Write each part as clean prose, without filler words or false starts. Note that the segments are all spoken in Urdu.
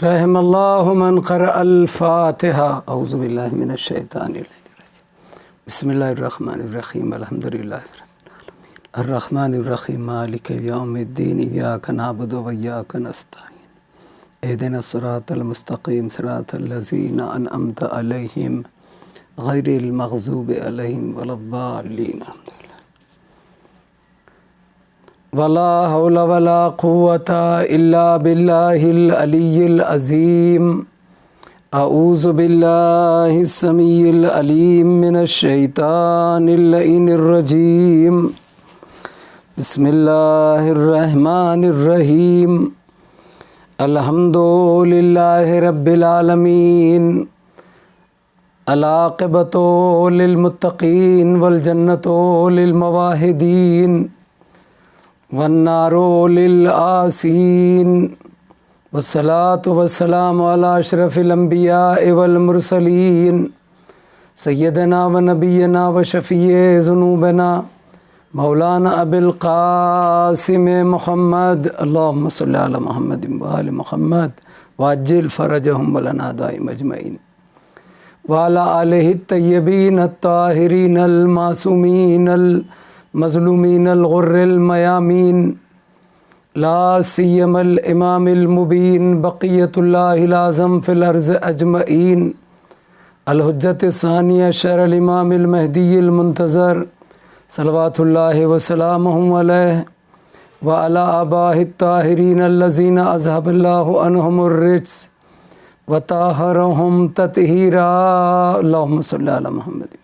رحم اللہ من قرأ الفاتحہ اعوذ باللہ من الشیطان الرجیم بسم اللہ الرحمن الرحیم الحمدللہ الرحمن الرحیم مالک یوم الدین ایاک نعبد و ایاک نستعین اہدنا الصراط المستقیم صراط الذین انعمت علیہم غیر المغضوب علیہم ولا الضالین ولا حول ولا قوة الا باللہ العلی العظیم اعوذ باللہ السمیع العلیم من الشیطان اللعین الرجیم بسم اللہ الرحمن الرحیم الحمد للہ رب العالمین العاقبۃ للمتقین والجنۃ للمواحدین والنار للعاصین والصلاة والسلام علی اشرف الانبیاء والمرسلین سیدنا و نبینا و شفیع ذنوبنا مولانا ابی القاسم محمد اللہم صلی علی محمد و آل محمد وعجل فرجہم ولنا دائم اجمعین وعلی آلہ الطیبین الطاہرین المعصومین المظلومین الغر المیامین لا سیما الامام المبین بقیت اللہ العظم فی الارض اجمعین الحجت الثانیہ شر الامام المہدی المنتظر صلوات اللہ وسلامہ علیہ وعلی آبائہ الطاہرین الذین اذہب اللہ عنہم الرجس وطہرہم تطہیرا اللہم صلی علی محمد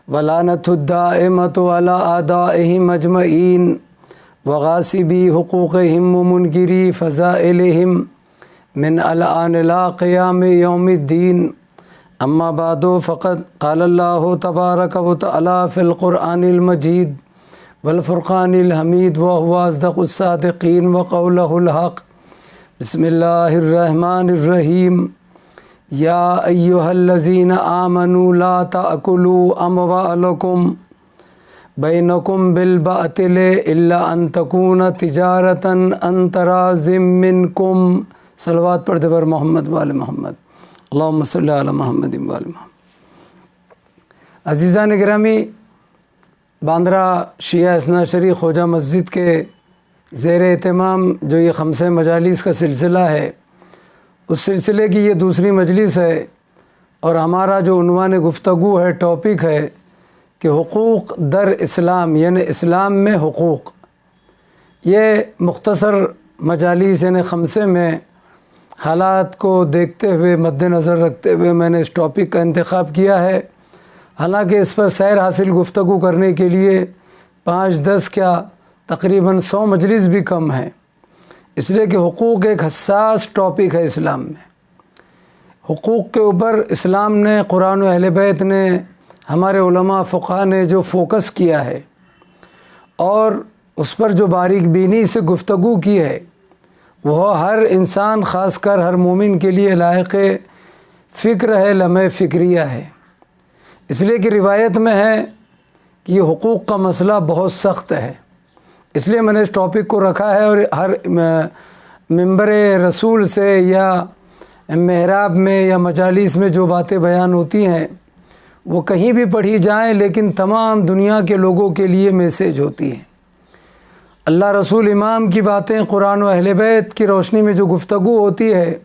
ولعنت الدائمۃ علی اعدائہم اجمعین وغاصبی حقوقہم ومنکری فضائلہم من الآن لا قیام یوم الدین اما بعد فقد قال اللہ تبارک و تعالی فی القرآن المجید والفرقان الحمید وهو اصدق الصادقین وقولہ الحق بسم اللہ الرحمن الرحیم یا ایہا الذین آمنوا لا تأکلوا اموالکم بینکم بالباطل الا ان تکون تجارتا عن تراض منکم صلوات پڑھ دے بر محمد وآل محمد اللہم صلی علی محمد وآل محمد۔ عزیزان گرامی، باندرا شیعہ اثنا عشری خواجہ مسجد کے زیر اہتمام جو یہ 5 مجالس کا سلسلہ ہے، اس سلسلے کی یہ دوسری مجلس ہے، اور ہمارا جو عنوان گفتگو ہے، ٹاپک ہے کہ حقوق در اسلام، یعنی اسلام میں حقوق۔ یہ مختصر مجالس یعنی 5 میں حالات کو دیکھتے ہوئے، مد نظر رکھتے ہوئے میں نے اس ٹاپک کا انتخاب کیا ہے۔ حالانکہ اس پر سیر حاصل گفتگو کرنے کے لیے 5-10 کیا تقریباً 100 مجلس بھی کم ہیں، اس لیے کہ حقوق ایک حساس ٹاپک ہے اسلام میں۔ حقوق کے اوپر اسلام نے، قرآن و اہل بیت نے، ہمارے علماء فقہ نے جو فوکس کیا ہے اور اس پر جو باریک بینی سے گفتگو کی ہے، وہ ہر انسان، خاص کر ہر مومن کے لیے لائق فکر ہے، لمحہ فکریہ ہے۔ اس لیے کہ روایت میں ہے کہ یہ حقوق کا مسئلہ بہت سخت ہے، اس لیے میں نے اس ٹاپک کو رکھا ہے، اور ہر منبر رسول سے یا محراب میں یا مجالس میں جو باتیں بیان ہوتی ہیں وہ کہیں بھی پڑھی جائیں، لیکن تمام دنیا کے لوگوں کے لیے میسیج ہوتی ہیں۔ اللہ رسول امام کی باتیں، قرآن و اہل بیت کی روشنی میں جو گفتگو ہوتی ہے،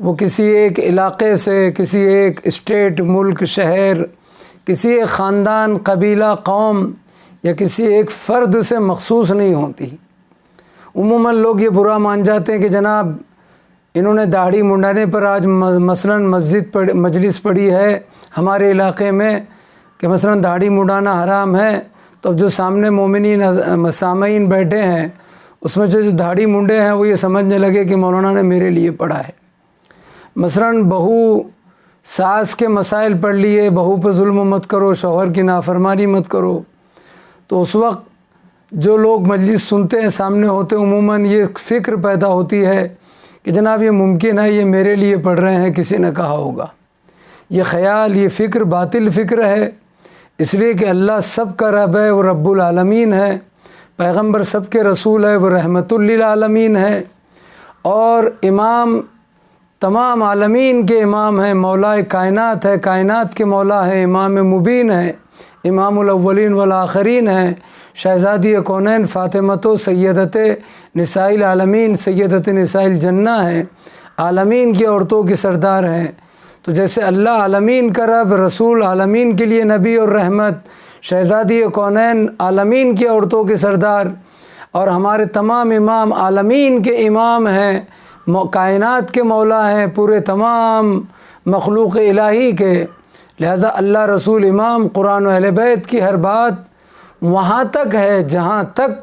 وہ کسی ایک علاقے سے، کسی ایک اسٹیٹ، ملک، شہر، کسی ایک خاندان، قبیلہ، قوم یا کسی ایک فرد سے مخصوص نہیں ہوتی۔ عموماً لوگ یہ برا مان جاتے ہیں کہ جناب انہوں نے داڑھی منڈانے پر آج مثلاً مجلس پڑھی ہے ہمارے علاقے میں کہ مثلاً داڑھی منڈانا حرام ہے، تو اب جو سامنے مومنین سامعین بیٹھے ہیں اس میں جو داڑھی منڈے ہیں وہ یہ سمجھنے لگے کہ مولانا نے میرے لیے پڑھا ہے۔ مثلاً بہو ساس کے مسائل پڑھ لیے، بہو پہ ظلم مت کرو، شوہر کی نافرمانی مت کرو، تو اس وقت جو لوگ مجلس سنتے ہیں، سامنے ہوتے، عموماً یہ فکر پیدا ہوتی ہے کہ جناب یہ ممکن ہے یہ میرے لیے پڑھ رہے ہیں، کسی نے کہا ہوگا۔ یہ خیال، یہ فکر باطل فکر ہے، اس لیے کہ اللہ سب کا رب ہے، وہ رب العالمین ہے، پیغمبر سب کے رسول ہے، وہ رحمت للعالمین ہے، اور امام تمام عالمین کے امام ہیں، مولا کائنات ہے، کائنات کے مولا ہے، امام مبین ہے، امام الاولین والآخرین ہیں، شہزادی کونین فاطمۃ سیدت نساء العالمین سیدت نساء الجنہ ہیں، عالمین کی عورتوں کی سردار ہیں۔ تو جیسے اللہ عالمین کا رب، رسول عالمین کے لیے نبی اور رحمت، شہزادی کونین عالمین کی عورتوں کے سردار، اور ہمارے تمام امام عالمین کے امام ہیں، کائنات کے مولا ہیں، پورے تمام مخلوق الہی کے، لہذا اللہ رسول امام، قرآن و اہل بیت کی ہر بات وہاں تک ہے جہاں تک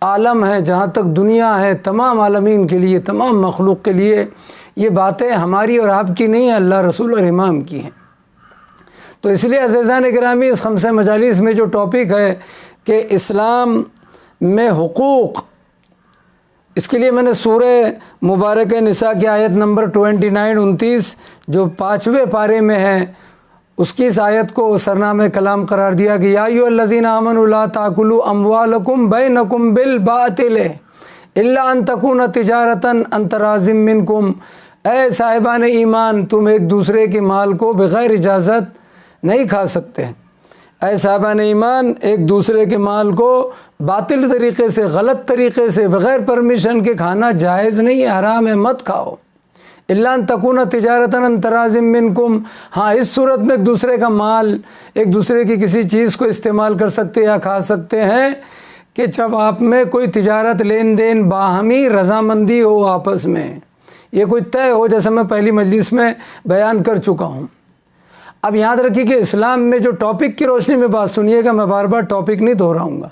عالم ہے، جہاں تک دنیا ہے، تمام عالمین کے لیے، تمام مخلوق کے لیے یہ باتیں ہماری اور آپ کی نہیں ہیں، اللہ رسول اور امام کی ہیں۔ تو اس لیے عزیزان گرامی، اس خمسہ مجالس میں جو ٹاپک ہے کہ اسلام میں حقوق، اس کے لیے میں نے سورہ مبارکہ نساء کی آیت نمبر 29-29 جو 5ویں پارے میں ہے، اس کی اس آیت کو سرنامہ کلام قرار دیا کہ یا ایھا الذین آمنوا لا تاکلوا اموالکم بینکم بالباطل الا ان تکون تجارۃ عن تراض منکم، اے صاحبان ایمان، تم ایک دوسرے کے مال کو بغیر اجازت نہیں کھا سکتے۔ اے صاحبان ایمان، ایک دوسرے کے مال کو باطل طریقے سے، غلط طریقے سے، بغیر پرمیشن کے کھانا جائز نہیں ہے، حرام ہے، مت کھاؤ۔ الا ان تکون تجارۃ عن تراض منکم، ہاں اس صورت میں ایک دوسرے کا مال، ایک دوسرے کی کسی چیز کو استعمال کر سکتے یا کھا سکتے ہیں کہ جب آپ میں کوئی تجارت، لین دین، باہمی رضامندی ہو آپس میں، یہ کوئی طے ہو، جیسا میں پہلی مجلس میں بیان کر چکا ہوں۔ اب یاد رکھیے کہ اسلام میں جو ٹاپک کی روشنی میں بات سنیے گا، میں بار بار ٹاپک نہیں دہراؤں گا،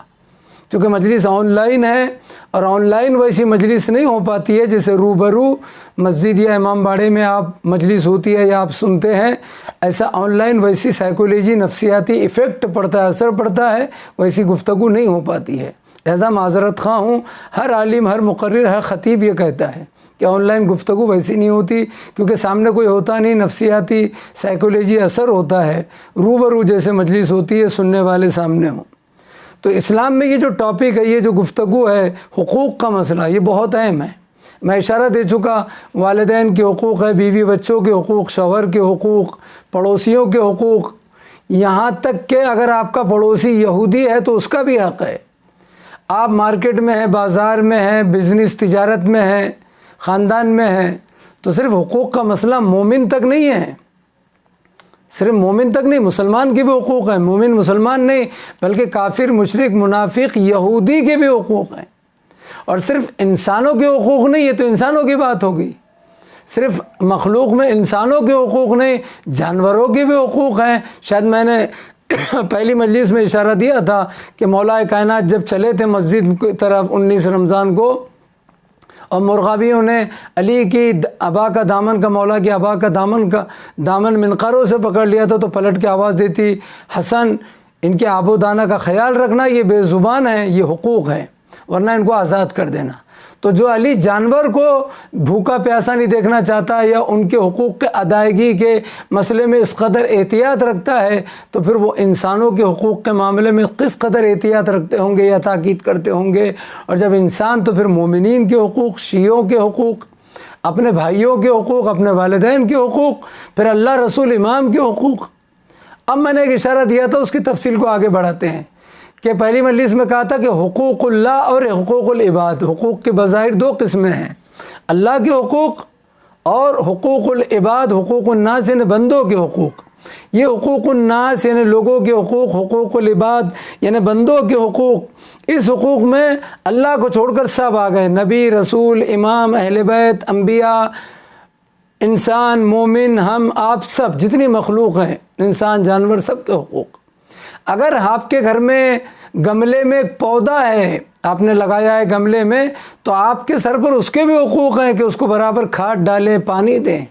چونکہ مجلس آن لائن ہے، اور آن لائن ویسی مجلس نہیں ہو پاتی ہے جیسے روبرو مسجد یا امام باڑے میں آپ مجلس ہوتی ہے یا آپ سنتے ہیں، ایسا آن لائن ویسی سائیکولوجی، نفسیاتی ایفیکٹ پڑتا ہے، اثر پڑتا ہے، ویسی گفتگو نہیں ہو پاتی ہے۔ لہذا معذرت خواہ ہوں، ہر عالم، ہر مقرر، ہر خطیب یہ کہتا ہے کہ آن لائن گفتگو ویسی نہیں ہوتی، کیونکہ سامنے کوئی ہوتا نہیں، نفسیاتی سائیکولوجی اثر ہوتا ہے، روبرو جیسے مجلس ہوتی ہے، سننے والے سامنے ہوں۔ تو اسلام میں یہ جو ٹاپک ہے، یہ جو گفتگو ہے، حقوق کا مسئلہ، یہ بہت اہم ہے۔ میں اشارہ دے چکا، والدین کے حقوق ہے، بیوی بچوں کے حقوق، شوہر کے حقوق، پڑوسیوں کے حقوق، یہاں تک کہ اگر آپ کا پڑوسی یہودی ہے تو اس کا بھی حق ہے۔ آپ مارکیٹ میں ہیں، بازار میں ہیں، بزنس تجارت میں ہیں، خاندان میں ہے، تو صرف حقوق کا مسئلہ مومن تک نہیں ہے، صرف مومن تک نہیں، مسلمان کے بھی حقوق ہیں، مومن مسلمان نہیں بلکہ کافر، مشرک، منافق، یہودی کے بھی حقوق ہیں۔ اور صرف انسانوں کے حقوق نہیں، یہ تو انسانوں کی بات ہوگی، صرف مخلوق میں انسانوں کے حقوق نہیں، جانوروں کے بھی حقوق ہیں۔ شاید میں نے پہلی مجلس میں اشارہ دیا تھا کہ مولا کائنات جب چلے تھے مسجد کی طرف 19 رمضان کو، اور مرغابیوں نے علی کی ابا کا دامن کا، مولا کی ابا کا دامن منقروں سے پکڑ لیا تھا، تو پلٹ کے آواز دیتی، حسن ان کے آب و دانہ کا خیال رکھنا، یہ بے زبان ہیں، یہ حقوق ہے، ورنہ ان کو آزاد کر دینا۔ تو جو علی جانور کو بھوکا پیاسا نہیں دیکھنا چاہتا یا ان کے حقوق کے ادائیگی کے مسئلے میں اس قدر احتیاط رکھتا ہے، تو پھر وہ انسانوں کے حقوق کے معاملے میں کس قدر احتیاط رکھتے ہوں گے یا تاکید کرتے ہوں گے۔ اور جب انسان، تو پھر مومنین کے حقوق، شیعوں کے حقوق، اپنے بھائیوں کے حقوق، اپنے والدین کے حقوق، پھر اللہ رسول امام کے حقوق۔ اب میں نے ایک اشارہ دیا تھا، اس کی تفصیل کو آگے بڑھاتے ہیں کہ پہلی مجلس میں کہا تھا کہ حقوق اللہ اور حقوق العباد، حقوق کے بظاہر دو قسمیں ہیں، اللہ کے حقوق اور حقوق العباد، حقوق الناس یعنی بندوں کے حقوق۔ یہ حقوق الناس یعنی لوگوں کے حقوق، حقوق العباد یعنی بندوں کے حقوق، اس حقوق میں اللہ کو چھوڑ کر سب آ گئے، نبی، رسول، امام، اہل بیت، انبیاء، انسان، مومن، ہم آپ سب جتنی مخلوق ہیں، انسان، جانور، سب کے حقوق۔ اگر آپ کے گھر میں گملے میں ایک پودا ہے، آپ نے لگایا ہے گملے میں، تو آپ کے سر پر اس کے بھی حقوق ہیں کہ اس کو برابر کھاد ڈالیں، پانی دیں۔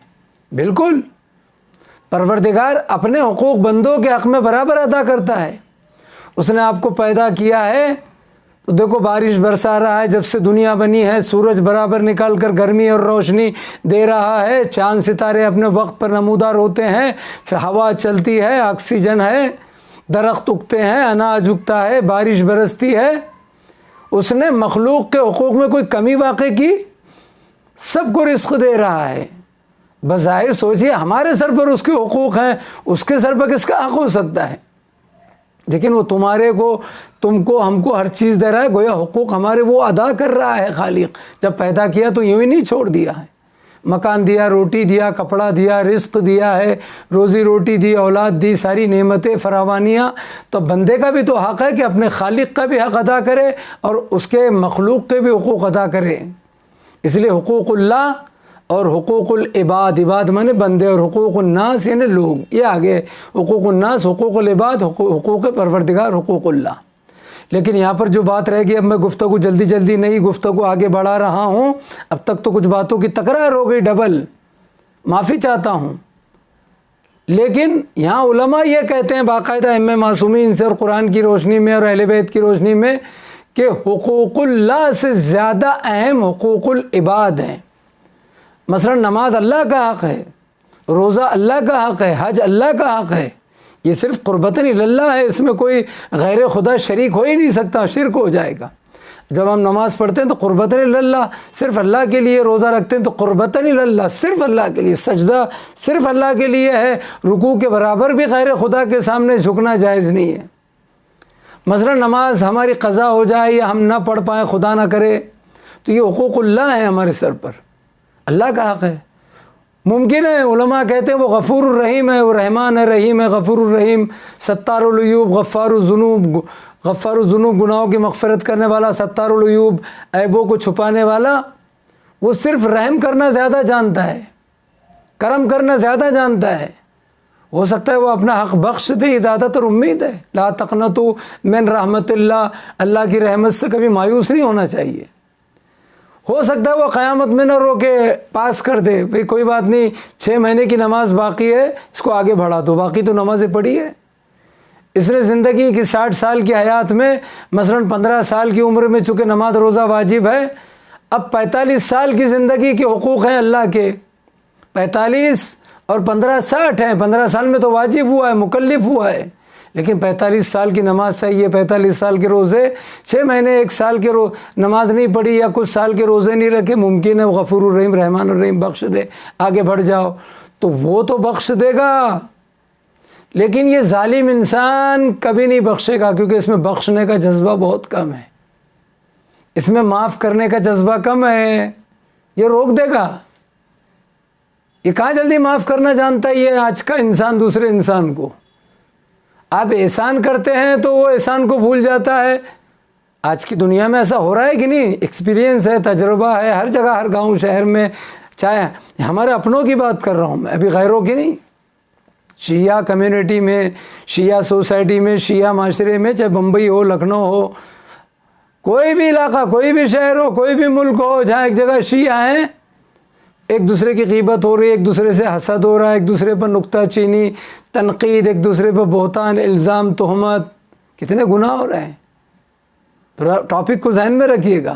بالکل، پروردگار اپنے حقوق بندوں کے حق میں برابر ادا کرتا ہے۔ اس نے آپ کو پیدا کیا ہے تو دیکھو بارش برسا رہا ہے، جب سے دنیا بنی ہے، سورج برابر نکال کر گرمی اور روشنی دے رہا ہے، چاند ستارے اپنے وقت پر نمودار ہوتے ہیں، پھر ہوا چلتی ہے، آکسیجن ہے، درخت اگتے ہیں، اناج اگتا ہے، بارش برستی ہے۔ اس نے مخلوق کے حقوق میں کوئی کمی واقع کی؟ سب کو رزق دے رہا ہے. بظاہر سوچیے ہمارے سر پر اس کے حقوق ہیں, اس کے سر پر کس کا حق ہو سکتا ہے؟ لیکن وہ تمہارے کو, تم کو, ہم کو ہر چیز دے رہا ہے. گویا حقوق ہمارے وہ ادا کر رہا ہے خالق. جب پیدا کیا تو یوں ہی نہیں چھوڑ دیا ہے. مکان دیا, روٹی دیا, کپڑا دیا, رزق دیا ہے, روزی روٹی دی, اولاد دی, ساری نعمتیں فراوانیاں. تو بندے کا بھی تو حق ہے کہ اپنے خالق کا بھی حق ادا کرے اور اس کے مخلوق کے بھی حقوق ادا کرے. اس لیے حقوق اللہ اور حقوق العباد, عباد مانے بندے, اور حقوق الناس یعنی لوگ. یہ آگے حقوق الناس, حقوق العباد, حقوق پروردگار, حقوق اللہ. لیکن یہاں پر جو بات رہ گئی, اب میں گفتگو جلدی نئی گفتگو آگے بڑھا رہا ہوں. اب تک تو کچھ باتوں کی تکرار ہو گئی ڈبل, معافی چاہتا ہوں. لیکن یہاں علماء یہ کہتے ہیں باقاعدہ ائمہ معصومین سے اور قرآن کی روشنی میں اور اہل بیت کی روشنی میں کہ حقوق اللہ سے زیادہ اہم حقوق العباد ہیں. مثلا نماز اللہ کا حق ہے, روزہ اللہ کا حق ہے, حج اللہ کا حق ہے. یہ صرف قربتاً اللہ ہے, اس میں کوئی غیر خدا شریک ہو ہی نہیں سکتا, شرک ہو جائے گا. جب ہم نماز پڑھتے ہیں تو قربتاً اللہ, صرف اللہ کے لیے. روزہ رکھتے ہیں تو قربتاً اللہ, صرف اللہ کے لیے. سجدہ صرف اللہ کے لیے ہے, رکوع کے برابر بھی غیر خدا کے سامنے جھکنا جائز نہیں ہے. مثلا نماز ہماری قضا ہو جائے یا ہم نہ پڑھ پائیں, خدا نہ کرے, تو یہ حقوق اللہ ہے ہمارے سر پر, اللہ کا حق ہے. ممکن ہے علماء کہتے ہیں وہ غفور الرحیم ہے, وہ رحمان ہے, رحیم ہے, غفور الرحیم, ستار العیوب, غفار الذنوب, گناہوں کی مغفرت کرنے والا, ستار العیوب, عیبوں کو چھپانے والا. وہ صرف رحم کرنا زیادہ جانتا ہے, کرم کرنا زیادہ جانتا ہے. ہو سکتا ہے وہ اپنا حق بخش دے, زیادہ تر امید ہے. لا تقنطوا من رحمت اللہ, اللہ کی رحمت سے کبھی مایوس نہیں ہونا چاہیے. ہو سکتا ہے وہ قیامت میں نہ رو کے پاس کر دے, بھئی کوئی بات نہیں, 6 مہینے کی نماز باقی ہے, اس کو آگے بڑھا دو, باقی تو نمازیں پڑھی ہے. اس نے زندگی کی 60 سال کی حیات میں مثلا 15 سال کی عمر میں چونکہ نماز روزہ واجب ہے, اب 45 سال کی زندگی کے حقوق ہیں اللہ کے. 45 اور 15 60 ہیں. 15 سال میں تو واجب ہوا ہے, مکلف ہوا ہے, لیکن 45 سال کی نماز چاہیے, 45 سال کے روزے, 6 مہینے 1 سال کے نماز نہیں پڑھی یا کچھ سال کے روزے نہیں رکھے. ممکن ہے غفور الرحیم رحمان الرحیم بخش دے, آگے بڑھ جاؤ, تو وہ تو بخش دے گا. لیکن یہ ظالم انسان کبھی نہیں بخشے گا, کیونکہ اس میں بخشنے کا جذبہ بہت کم ہے, اس میں معاف کرنے کا جذبہ کم ہے. یہ روک دے گا. یہ کہاں جلدی معاف کرنا جانتا ہے یہ آج کا انسان دوسرے انسان کو. آپ احسان کرتے ہیں تو وہ احسان کو بھول جاتا ہے. آج کی دنیا میں ایسا ہو رہا ہے کہ نہیں؟ ایکسپیرینس ہے, تجربہ ہے, ہر جگہ, ہر گاؤں شہر میں, چاہے ہمارے اپنوں کی بات کر رہا ہوں میں, ابھی غیروں کی نہیں. شیعہ کمیونٹی میں, شیعہ سوسائٹی میں, شیعہ معاشرے میں, چاہے بمبئی ہو, لکھنؤ ہو, کوئی بھی علاقہ, کوئی بھی شہر ہو, کوئی بھی ملک ہو, جہاں ایک جگہ شیعہ ہیں, ایک دوسرے کی غیبت ہو رہی ہے, ایک دوسرے سے حسد ہو رہا ہے, ایک دوسرے پر نکتہ چینی, تنقید, ایک دوسرے پر بہتان, الزام, تہمت, کتنے گناہ ہو رہے ہیں. ٹاپک کو ذہن میں رکھیے گا.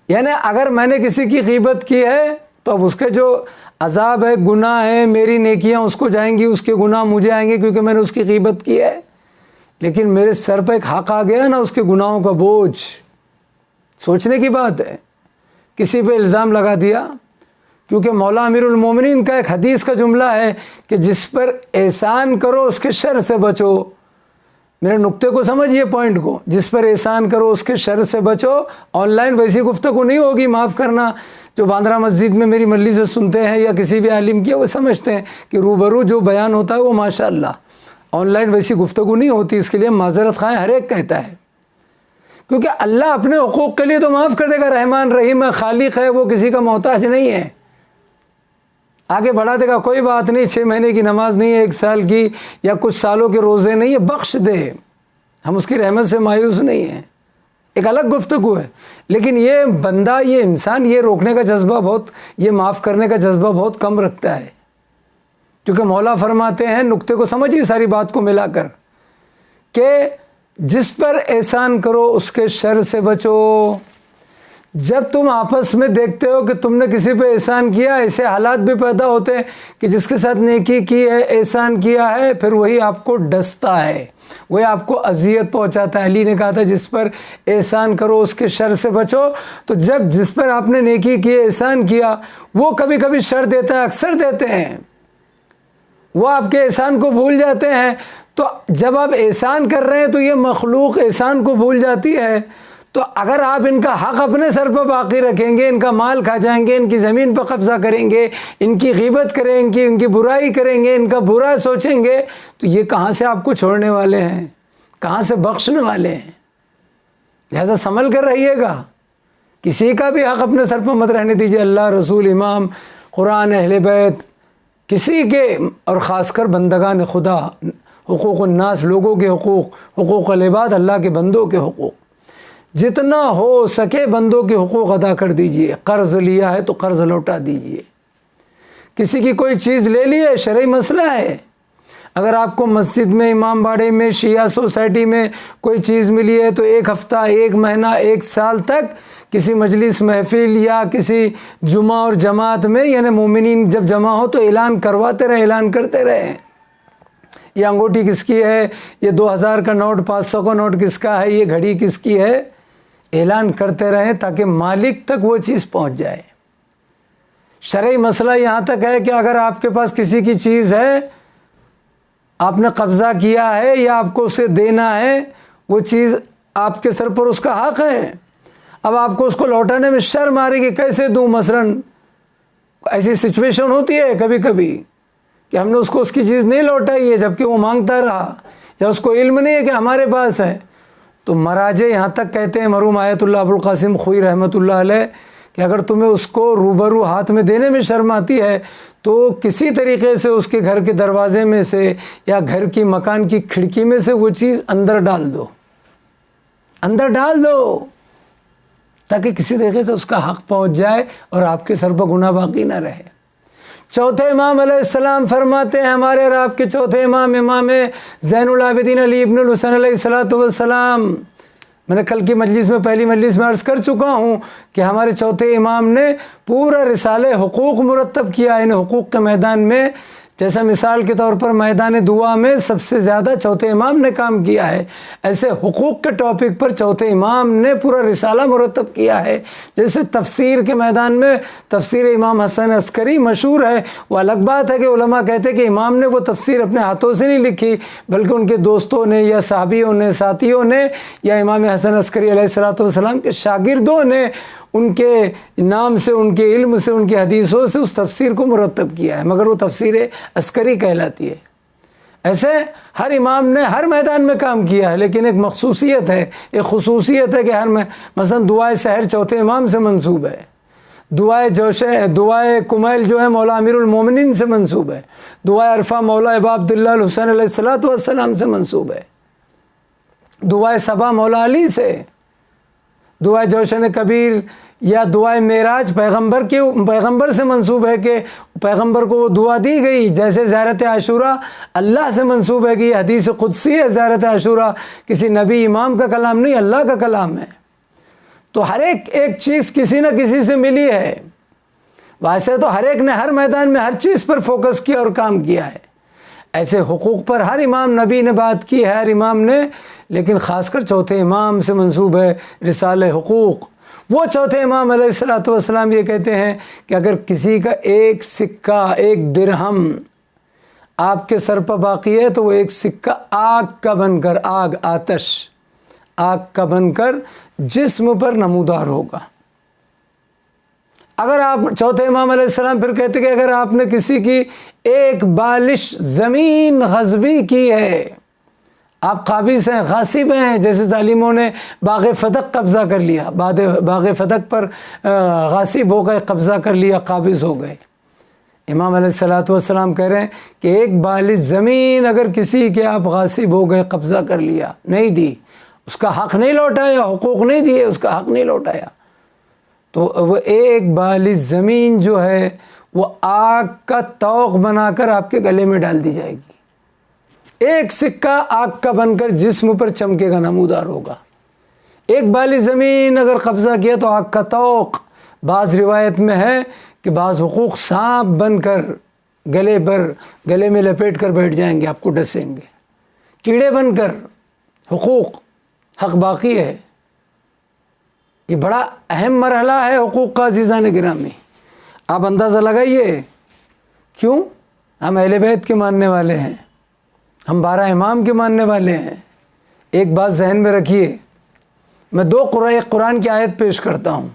یعنی اگر میں نے کسی کی غیبت کی ہے تو اب اس کے جو عذاب ہے, گناہ ہے, میری نیکیاں اس کو جائیں گی, اس کے گناہ مجھے آئیں گے کیونکہ میں نے اس کی غیبت کی ہے. لیکن میرے سر پہ ایک حق آ گیا نا, اس کے گناہوں کا بوجھ. سوچنے کی بات ہے. کسی پہ الزام لگا دیا, کیونکہ مولا امیر المومنین کا ایک حدیث کا جملہ ہے کہ جس پر احسان کرو اس کے شر سے بچو. میرے نقطے کو سمجھیے, پوائنٹ کو. جس پر احسان کرو اس کے شر سے بچو. آن لائن ویسی گفتگو نہیں ہوگی, معاف کرنا. جو باندرا مسجد میں میری ملی سے سنتے ہیں یا کسی بھی عالم کی, وہ سمجھتے ہیں کہ روبرو جو بیان ہوتا ہے وہ ماشاءاللہ. آن لائن ویسی گفتگو نہیں ہوتی, اس کے لیے معذرت خواہیں ہر ایک کہتا ہے. کیونکہ اللہ اپنے حقوق کے لیے تو معاف کر دے گا, رحمان رحیم ہے, خالق ہے, وہ کسی کا محتاج نہیں ہے. آگے بڑھا دے گا, کوئی بات نہیں, 6 مہینے کی نماز نہیں ہے, 1 سال کی یا کچھ سالوں کے روزے نہیں ہے, بخش دے, ہم اس کی رحمت سے مایوس نہیں ہیں. ایک الگ گفتگو ہے. لیکن یہ بندہ, یہ انسان, یہ روکنے کا جذبہ بہت, یہ معاف کرنے کا جذبہ بہت کم رکھتا ہے. کیونکہ مولا فرماتے ہیں, نقطے کو سمجھیے ساری بات کو ملا کر, کہ جس پر احسان کرو اس کے شر سے بچو. جب تم آپس میں دیکھتے ہو کہ تم نے کسی پہ احسان کیا، ایسے حالات بھی پیدا ہوتے ہیں کہ جس کے ساتھ نیکی کی ہے، احسان کیا ہے، پھر وہی آپ کو ڈستا ہے، وہی آپ کو اذیت پہنچاتا ہے۔ علی نے کہا تھا جس پر احسان کرو اس کے شر سے بچو۔ تو جب جس پر آپ نے نیکی کی، احسان کیا، وہ کبھی کبھی شر دیتا ہے، اکثر دیتے ہیں، وہ آپ کے احسان کو بھول جاتے ہیں۔ تو جب آپ احسان کر رہے ہیں تو یہ مخلوق احسان کو بھول جاتی ہے، تو اگر آپ ان کا حق اپنے سر پہ باقی رکھیں گے، ان کا مال کھا جائیں گے، ان کی زمین پہ قبضہ کریں گے، ان کی غیبت کریں گے، ان کی برائی کریں گے، ان کا برا سوچیں گے، تو یہ کہاں سے آپ کو چھوڑنے والے ہیں، کہاں سے بخشنے والے ہیں؟ لہذا سنبھل کر رہیے گا، کسی کا بھی حق اپنے سر پہ مت رہنے دیجیے۔ اللہ، رسول، امام، قرآن، اہل بیت، کسی کے، اور خاص کر بندگان خدا، حقوق الناس، لوگوں کے حقوق، حقوق العباد، اللہ کے بندوں کے حقوق، جتنا ہو سکے بندوں کے حقوق ادا کر دیجئے۔ قرض لیا ہے تو قرض لوٹا دیجئے۔ کسی کی کوئی چیز لے لی ہے، شرعی مسئلہ ہے، اگر آپ کو مسجد میں، امام باڑے میں، شیعہ سوسائٹی میں کوئی چیز ملی ہے تو ایک ہفتہ، ایک مہینہ، ایک سال تک کسی مجلس، محفل یا کسی جمعہ اور جماعت میں، یعنی مومنین جب جمع ہو تو اعلان کرواتے رہے، اعلان کرتے رہے، یہ انگوٹھی کس کی ہے، یہ 2000 کا نوٹ، 500 کا نوٹ کس کا ہے، یہ گھڑی کس کی ہے، اعلان کرتے رہیں تاکہ مالک تک وہ چیز پہنچ جائے۔ شرعی مسئلہ یہاں تک ہے کہ اگر آپ کے پاس کسی کی چیز ہے، آپ نے قبضہ کیا ہے یا آپ کو اسے دینا ہے، وہ چیز آپ کے سر پر اس کا حق ہے، اب آپ کو اس کو لوٹانے میں شرم آ رہی کہ کیسے دوں، مثلاً ایسی سچویشن ہوتی ہے کبھی کبھی کہ ہم نے اس کو اس کی چیز نہیں لوٹائی ہے جبکہ وہ مانگتا رہا، یا اس کو علم نہیں ہے کہ ہمارے پاس ہے، تو مراجع یہاں تک کہتے ہیں، مرحوم آیت اللہ ابوالقاسم خوئی رحمۃ اللہ علیہ، کہ اگر تمہیں اس کو روبرو ہاتھ میں دینے میں شرم آتی ہے تو کسی طریقے سے اس کے گھر کے دروازے میں سے یا گھر کی مکان کی کھڑکی میں سے وہ چیز اندر ڈال دو، اندر ڈال دو، تاکہ کسی طریقے سے اس کا حق پہنچ جائے اور آپ کے سر پر گناہ باقی نہ رہے۔ چوتھے امام علیہ السلام فرماتے ہیں، ہمارے اور آپ کے چوتھے امام زین العابدین علی ابن الحسین علیہ السلام، میں نے کل کی مجلس میں، پہلی مجلس میں عرض کر چکا ہوں کہ ہمارے چوتھے امام نے پورا رسالہ حقوق مرتب کیا، یعنی حقوق کے میدان میں، جیسا مثال کے طور پر میدان دعا میں سب سے زیادہ چوتھے امام نے کام کیا ہے، ایسے حقوق کے ٹاپک پر چوتھے امام نے پورا رسالہ مرتب کیا ہے۔ جیسے تفسیر کے میدان میں تفسیر امام حسن عسکری مشہور ہے، وہ الگ بات ہے کہ علماء کہتے ہیں کہ امام نے وہ تفسیر اپنے ہاتھوں سے نہیں لکھی، بلکہ ان کے دوستوں نے یا صحابیوں نے، ساتھیوں نے، یا امام حسن عسکری علیہ السلام کے شاگردوں نے ان کے نام سے، ان کے علم سے، ان کی حدیثوں سے اس تفسیر کو مرتب کیا ہے، مگر وہ تفسیر عسکری کہلاتی ہے۔ ایسے ہر امام نے ہر میدان میں کام کیا ہے، لیکن ایک مخصوصیت ہے، ایک خصوصیت ہے کہ ہر میں، مثلا دعائے سحر چوتھے امام سے منسوب ہے، دعائے کمیل جو ہے مولا امیر المومنین سے منسوب ہے، دعائے عرفہ مولا ابا عبداللہ الحسین علیہ السلام سے منسوب ہے، دعائے صبا مولا علی سے، دعائے جوشن کبیر یا دعائے معراج پیغمبر سے منسوب ہے کہ پیغمبر کو وہ دعا دی گئی، جیسے زیارت عاشورہ اللہ سے منسوب ہے کہ یہ حدیث قدسی ہے، زیارت عاشورہ کسی نبی امام کا کلام نہیں، اللہ کا کلام ہے۔ تو ہر ایک چیز کسی نہ کسی سے ملی ہے، ویسے تو ہر ایک نے ہر میدان میں ہر چیز پر فوکس کیا اور کام کیا ہے، ایسے حقوق پر ہر امام نبی نے بات کی ہے، ہر امام نے، لیکن خاص کر چوتھے امام سے منسوب ہے رسالہ حقوق۔ وہ چوتھے امام علیہ السلام یہ کہتے ہیں کہ اگر کسی کا ایک سکہ، ایک درہم آپ کے سر پر باقی ہے تو وہ ایک سکہ آگ کا بن کر، آگ کا بن کر جسم پر نمودار ہوگا۔ اگر آپ، چوتھے امام علیہ السلام پھر کہتے کہ اگر آپ نے کسی کی ایک بالش زمین غصبی کی ہے، آپ قابض ہیں، غاصب ہیں، جیسے ظالموں نے باغ فتق قبضہ کر لیا، باغ فتق پر غاصب ہو گئے، قبضہ کر لیا، قابض ہو گئے، امام علیہ السلام کہہ رہے ہیں کہ ایک بالش زمین اگر کسی کے آپ غاصب ہو گئے، قبضہ کر لیا، نہیں دی، اس کا حق نہیں لوٹایا، حقوق نہیں دیے، اس کا حق نہیں لوٹایا، تو وہ ایک بالش زمین جو ہے وہ آگ کا توق بنا کر آپ کے گلے میں ڈال دی جائے گی، ایک سکہ آگ کا بن کر جسم پر چمکے گا، نمودار ہوگا، ایک بالی زمین اگر قبضہ کیا تو آگ کا طوق. بعض روایت میں ہے کہ بعض حقوق سانپ بن کر گلے میں لپیٹ کر بیٹھ جائیں گے، آپ کو ڈسیں گے، کیڑے بن کر. حقوق، حق باقی ہے. یہ بڑا اہم مرحلہ ہے حقوق کا عزیزان گرامی. آپ اندازہ لگائیے کیوں؟ ہم اہل بیت کے ماننے والے ہیں، ہم 12 امام کے ماننے والے ہیں. ایک بات ذہن میں رکھیے، میں ایک قرآن کی آیت پیش کرتا ہوں.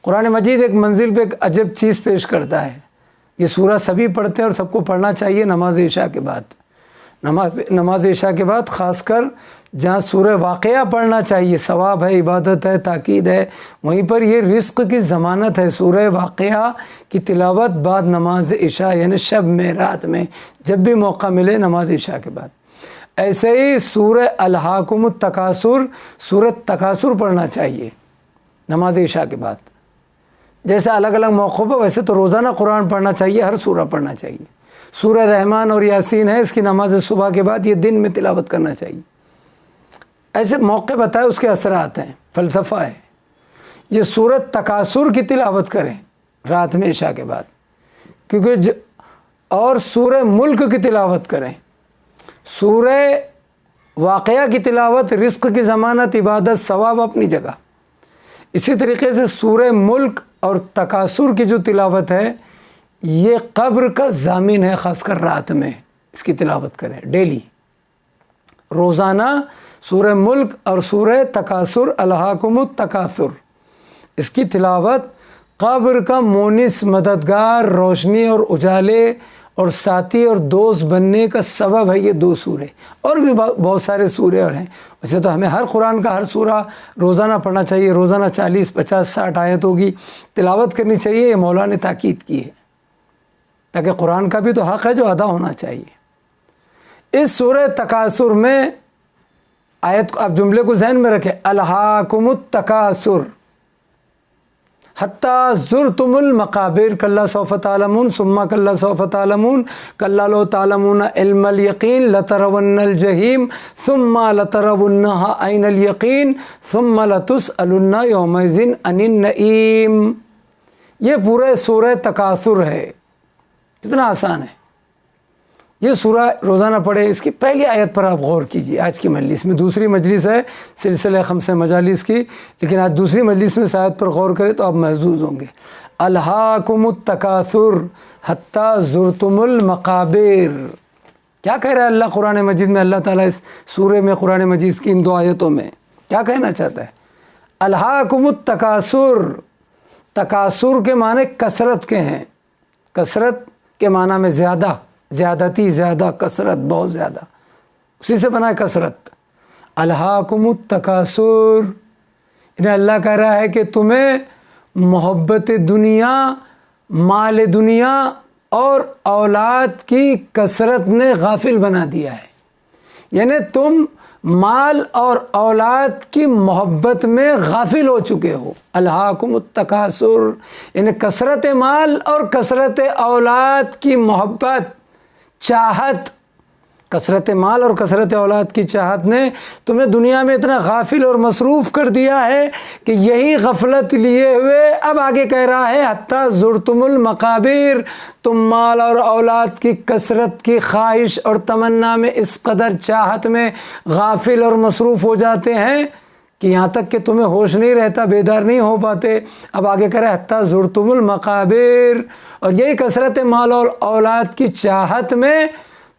قرآن مجید ایک منزل پہ ایک عجب چیز پیش کرتا ہے. یہ سورہ سبھی پڑھتے ہیں اور سب کو پڑھنا چاہیے نماز عشاء کے بعد. نماز عشاء کے بعد خاص کر جہاں سورہ واقعہ پڑھنا چاہیے، ثواب ہے، عبادت ہے، تاکید ہے، وہیں پر یہ رزق کی ضمانت ہے. سورہ واقعہ کی تلاوت بعد نماز عشاء، یعنی شب میں، رات میں، جب بھی موقع ملے نماز عشاء کے بعد. ایسے ہی سورہ الہاکم التکاثر، سورہ تکاثر پڑھنا چاہیے نماز عشاء کے بعد. جیسے الگ الگ موقعوں پر، ویسے تو روزانہ قرآن پڑھنا چاہیے، ہر سورہ پڑھنا چاہیے. سورہ رحمان اور یاسین ہے، اس کی نماز صبح کے بعد یہ دن میں تلاوت کرنا چاہیے. ایسے موقع بتائے، اس کے اثرات ہیں، فلسفہ ہے. یہ سورہ تکاثر کی تلاوت کریں رات میں عشاء کے بعد، کیونکہ اور سورہ ملک کی تلاوت کریں. سورہ واقعہ کی تلاوت رزق کی ضمانت، عبادت، ثواب اپنی جگہ. اسی طریقے سے سورہ ملک اور تکاثر کی جو تلاوت ہے یہ قبر کا ضامن ہے، خاص کر رات میں اس کی تلاوت کریں ڈیلی. روزانہ سورہ ملک اور سورہ تکاثر، الہاکم التکاثر، اس کی تلاوت قبر کا مونس، مددگار، روشنی اور اجالے اور ساتھی اور دوست بننے کا سبب ہے یہ 2 سورے. اور بھی بہت سارے سورے اور ہیں. ویسے تو ہمیں ہر قرآن کا ہر سورہ روزانہ پڑھنا چاہیے. روزانہ 40، 50، 60 آیت ہوگی تلاوت کرنی چاہیے. یہ مولا نے تاکید کی ہے، تاکہ قرآن کا بھی تو حق ہے جو ادا ہونا چاہیے. اس سورہ تکاثر میں آیت، آپ جملے کو ذہن میں رکھیں، الہاکم التکاثر حتی زرتم المقابر کلا سوف تعلمون ثم کلا سوف تعلمون کلا لو تعلمون علم الیقین لترون الجحیم ثم لترونها عین الیقین ثم لتسألن یومئذ عن النعیم. یہ پورے سورہ تکاثر ہے. کتنا آسان ہے. یہ سورہ روزانہ پڑھے. اس کی پہلی آیت پر آپ غور کیجیے. آج کی مجلس میں، دوسری مجلس ہے سلسلہ 5 مجالس کی، لیکن آج دوسری مجلس میں اس آیت پر غور کریں تو آپ محظوظ ہوں گے. الہاکم التکاثر حتی زرتم المقابر. کیا کہہ رہا ہے اللہ قرآن مجید میں؟ اللہ تعالیٰ اس سورہ میں، قرآن مجید کی ان 2 آیتوں میں کیا کہنا چاہتا ہے؟ الہاکم التکاثر. تکاثر کے معنی کثرت کے ہیں. کثرت کے معنی میں زیادہ، زیادتی، زیادہ، کثرت، بہت زیادہ، اسی سے بنا ہے کثرت. الہاکم التکاثر، یعنی اللہ کہہ رہا ہے کہ تمہیں محبت دنیا، مال دنیا اور اولاد کی کثرت نے غافل بنا دیا ہے. یعنی تم مال اور اولاد کی محبت میں غافل ہو چکے ہو. الہاکم التکاثر یعنی کثرت مال اور کثرت اولاد کی محبت، چاہت. کثرت مال اور کثرت اولاد کی چاہت نے تمہیں دنیا میں اتنا غافل اور مصروف کر دیا ہے کہ یہی غفلت لیے ہوئے اب آگے کہہ رہا ہے حتی زرتم المقابر. تم مال اور اولاد کی کثرت کی خواہش اور تمنا میں اس قدر چاہت میں غافل اور مصروف ہو جاتے ہیں کہ یہاں تک کہ تمہیں ہوش نہیں رہتا، بیدار نہیں ہو پاتے. اب آگے کہہ رہا ہے حتی زرتم المقابر. اور یہی کثرت مال اور اولاد کی چاہت میں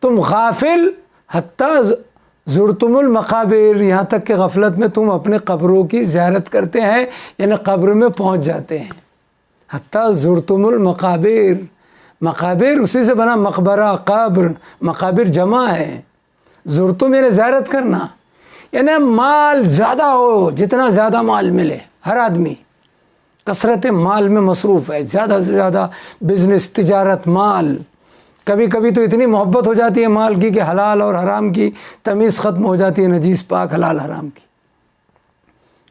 تم غافل، حتی زرتم المقابر، یہاں تک کہ غفلت میں تم اپنے قبروں کی زیارت کرتے ہیں، یعنی قبر میں پہنچ جاتے ہیں. حتی زرتم المقابر. مقابر اسی سے بنا مقبرہ، قبر. مقابر جمع ہے. زرتم یعنی زیارت کرنا. یعنی مال زیادہ ہو، جتنا زیادہ مال ملے. ہر آدمی کثرت مال میں مصروف ہے، زیادہ سے زیادہ بزنس، تجارت، مال. کبھی کبھی تو اتنی محبت ہو جاتی ہے مال کی کہ حلال اور حرام کی تمیز ختم ہو جاتی ہے، نجیس پاک، حلال حرام کی.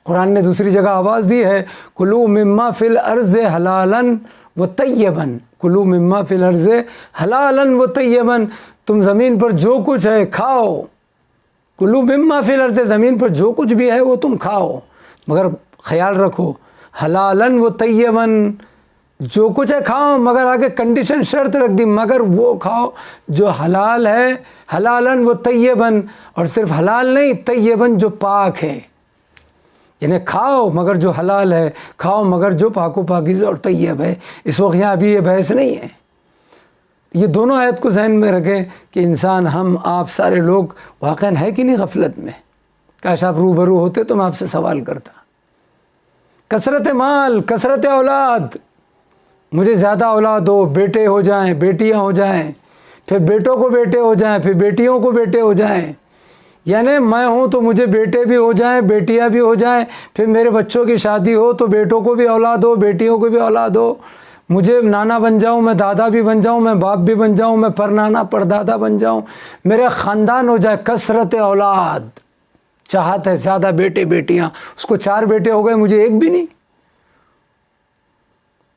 قرآن نے دوسری جگہ آواز دی ہے کلوا مما فی الارض حلالا وطیبا. کلوا مما فی الارض حلالا وطیبا. تم زمین پر جو کچھ ہے کھاؤ. کلوا مما فی الارض، زمین پر جو کچھ بھی ہے وہ تم کھاؤ. مگر خیال رکھو حلالن و طیبن، جو کچھ ہے کھاؤ، مگر آگے کنڈیشن شرط رکھ دی، مگر وہ کھاؤ جو حلال ہے، حلالن و طیبن، اور صرف حلال نہیں طیبن جو پاک ہے، یعنی کھاؤ مگر جو حلال ہے، کھاؤ مگر جو پاک و پاکیزہ اور طیب ہے۔ اس وقت یہاں ابھی یہ بحث نہیں ہے، یہ دونوں آیت کو ذہن میں رکھیں کہ انسان، ہم آپ سارے لوگ واقعاً ہے کہ نہیں غفلت میں؟ کاش آپ روبرو ہوتے تو میں آپ سے سوال کرتا۔ کثرت مال، کثرت اولاد، مجھے زیادہ اولاد ہو، بیٹے ہو جائیں، بیٹیاں ہو جائیں، پھر بیٹوں کو بیٹے ہو جائیں، پھر بیٹیوں کو بیٹے ہو جائیں، یعنی میں ہوں تو مجھے بیٹے بھی ہو جائیں، بیٹیاں بھی ہو جائیں، پھر میرے بچوں کی شادی ہو تو بیٹوں کو بھی اولاد ہو، بیٹیوں کو بھی اولاد ہو، مجھے نانا بن جاؤں، میں دادا بھی بن جاؤں، میں باپ بھی بن جاؤں، میں پر نانا پر دادا بن جاؤں، میرے خاندان ہو جائے، کثرت اولاد، چاہت ہے زیادہ بیٹے بیٹیاں، اس کو 4 بیٹے ہو گئے، مجھے ایک بھی نہیں،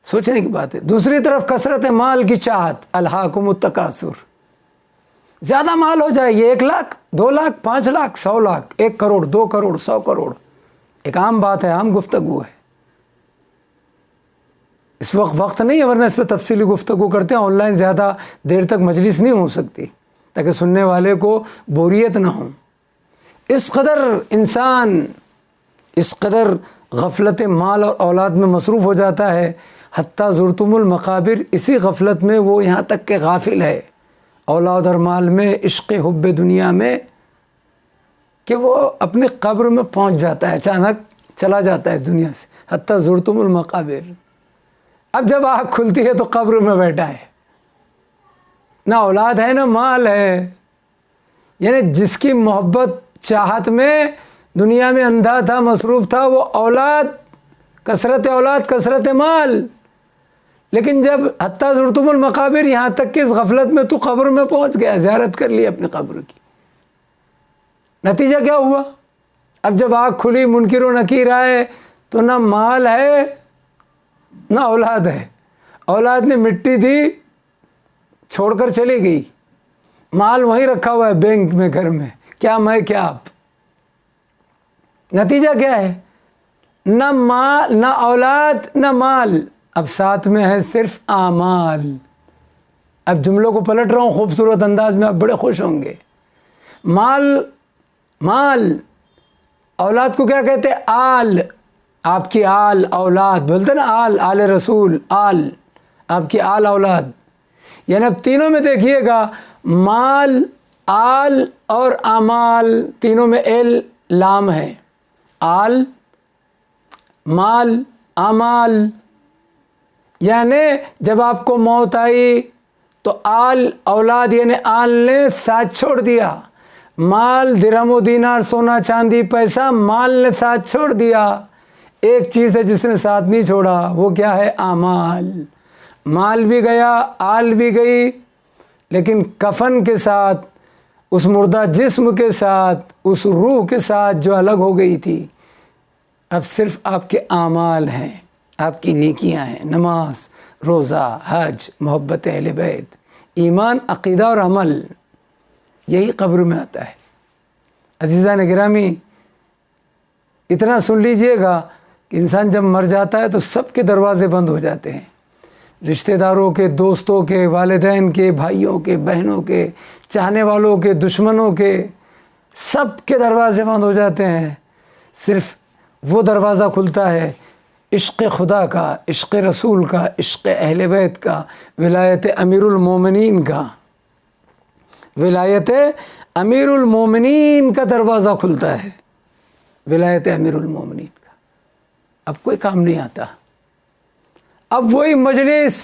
سوچنے کی بات ہے۔ دوسری طرف کثرت مال کی چاہت، الہاکم التکاثر، زیادہ مال ہو جائے، یہ 1 لاکھ 2 لاکھ 5 لاکھ 100 لاکھ 1 کروڑ 2 کروڑ 100 کروڑ، ایک عام بات ہے، عام گفتگو ہے۔ اس وقت نہیں ہے، ورنہ اس پہ تفصیلی گفتگو کرتے ہیں، آن لائن زیادہ دیر تک مجلس نہیں ہو سکتی تاکہ سننے والے کو بوریت نہ ہو۔ اس قدر انسان اس قدر غفلت مال اور اولاد میں مصروف ہو جاتا ہے، حتیٰ زرتم المقابر، اسی غفلت میں وہ یہاں تک کہ غافل ہے اولاد اور مال میں، عشق حب دنیا میں، کہ وہ اپنی قبر میں پہنچ جاتا ہے، اچانک چلا جاتا ہے اس دنیا سے، حتیٰ زرتم المقابر۔ اب جب آنکھ کھلتی ہے تو قبر میں بیٹھا ہے، نہ اولاد ہے نہ مال ہے، یعنی جس کی محبت چاہت میں دنیا میں اندھا تھا، مصروف تھا، وہ اولاد، کثرت اولاد کثرت مال، لیکن جب حتیٰ زرتم المقابر، یہاں تک کہ اس غفلت میں تو قبر میں پہنچ گیا، زیارت کر لی اپنی قبر کی، نتیجہ کیا ہوا؟ اب جب آنکھ کھلی، منکر و نکیر آئے تو نہ مال ہے نہ اولاد ہے، اولاد نے مٹی دی چھوڑ کر چلی گئی، مال وہیں رکھا ہوا ہے بینک میں، گھر میں، کیا میں کیا آپ، نتیجہ کیا ہے؟ نہ مال نہ اولاد نہ مال، اب ساتھ میں ہے صرف اعمال۔ اب جملوں کو پلٹ رہا ہوں خوبصورت انداز میں، آپ بڑے خوش ہوں گے۔ مال، اولاد کو کیا کہتے ہیں؟ آل، آپ کی آل اولاد، بولتے نا آل رسول، آل، آپ کی آل اولاد، یعنی اب تینوں میں دیکھیے گا، مال، آل اور اعمال، تینوں میں ایل لام ہے، آل، مال، اعمال، یعنی جب آپ کو موت آئی تو آل اولاد یعنی آل نے ساتھ چھوڑ دیا، مال درہم و دینار سونا چاندی پیسہ، مال نے ساتھ چھوڑ دیا، ایک چیز ہے جس نے ساتھ نہیں چھوڑا، وہ کیا ہے؟ اعمال۔ مال بھی گیا، آل بھی گئی، لیکن کفن کے ساتھ، اس مردہ جسم کے ساتھ، اس روح کے ساتھ جو الگ ہو گئی تھی، اب صرف آپ کے اعمال ہیں، آپ کی نیکیاں ہیں، نماز، روزہ، حج، محبت اہل بیت، ایمان، عقیدہ اور عمل، یہی قبر میں آتا ہے۔ عزیزان گرامی، اتنا سن لیجئے گا کہ انسان جب مر جاتا ہے تو سب کے دروازے بند ہو جاتے ہیں، رشتہ داروں کے، دوستوں کے، والدین کے، بھائیوں کے، بہنوں کے، چاہنے والوں کے، دشمنوں کے، سب کے دروازے بند ہو جاتے ہیں، صرف وہ دروازہ کھلتا ہے عشق خدا کا، عشق رسول کا، عشق اہل بیت کا، ولایت امیر المومنین کا، ولایت امیر المومنین کا دروازہ کھلتا ہے، ولایت امیر المومنین کا۔ اب کوئی کام نہیں آتا، اب وہی مجلس،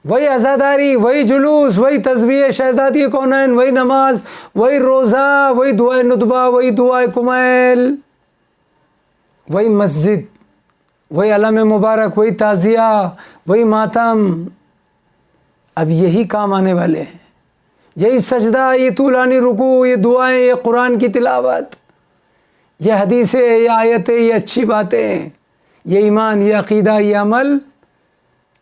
وہی عزاداری، وہی جلوس، وہی تسبیح شہزادی کونین، وہی نماز، وہی روزہ، وہی دعائے ندبہ، وہی دعائے کمیل، وہی مسجد، وہی علم مبارک، وہی تعزیہ، وہی ماتم، اب یہی کام آنے والے ہیں، یہی سجدہ، یہ طولانی رکوع، یہ دعائیں، یہ قرآن کی تلاوت، یہ حدیثیں، یہ آیتیں، یہ اچھی باتیں، یہ ایمان، یہ عقیدہ، یہ عمل،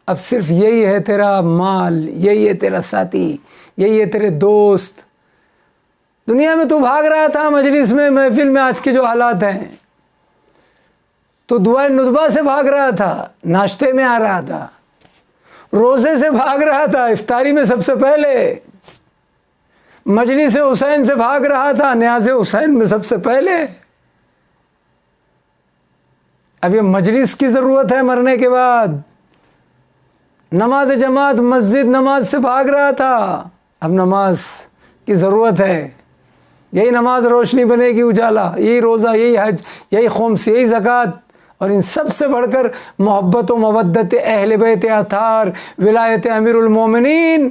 اب صرف یہی ہے تیرا مال، یہی ہے تیرا ساتھی، یہی ہے تیرے دوست۔ دنیا میں تو بھاگ رہا تھا مجلس میں، محفل میں، آج کے جو حالات ہیں، تو دعائے ندبہ سے بھاگ رہا تھا، ناشتے میں آ رہا تھا، روزے سے بھاگ رہا تھا، افطاری میں سب سے پہلے، مجلس حسین سے بھاگ رہا تھا، نیاز حسین میں سب سے پہلے۔ اب یہ مجلس کی ضرورت ہے مرنے کے بعد، نماز جماعت مسجد نماز سے بھاگ رہا تھا، اب نماز کی ضرورت ہے۔ یہی نماز روشنی بنے گی، اجالا، یہی روزہ، یہی حج، یہی خمس، یہی زکوٰۃ، اور ان سب سے بڑھ کر محبت و مودت اہل بیت اطہار، ولایت امیر المومنین۔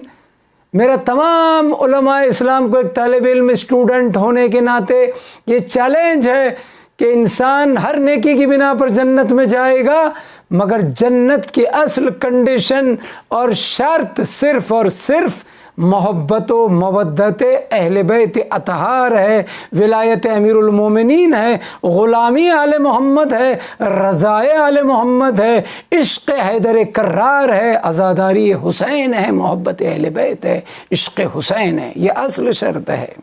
میرا تمام علماء اسلام کو ایک طالب علم اسٹوڈنٹ ہونے کے ناطے یہ چیلنج ہے کہ انسان ہر نیکی کی بنا پر جنت میں جائے گا، مگر جنت کی اصل کنڈیشن اور شرط صرف اور صرف محبت و مودت اہل بیت اطہار ہے، ولایت امیر المومنین ہے، غلامی آل محمد ہے، رضائے آل محمد ہے، عشق حیدر کرار ہے، عزاداری حسین ہے، محبت اہل بیت ہے، عشق حسین ہے۔ یہ اصل شرط ہے۔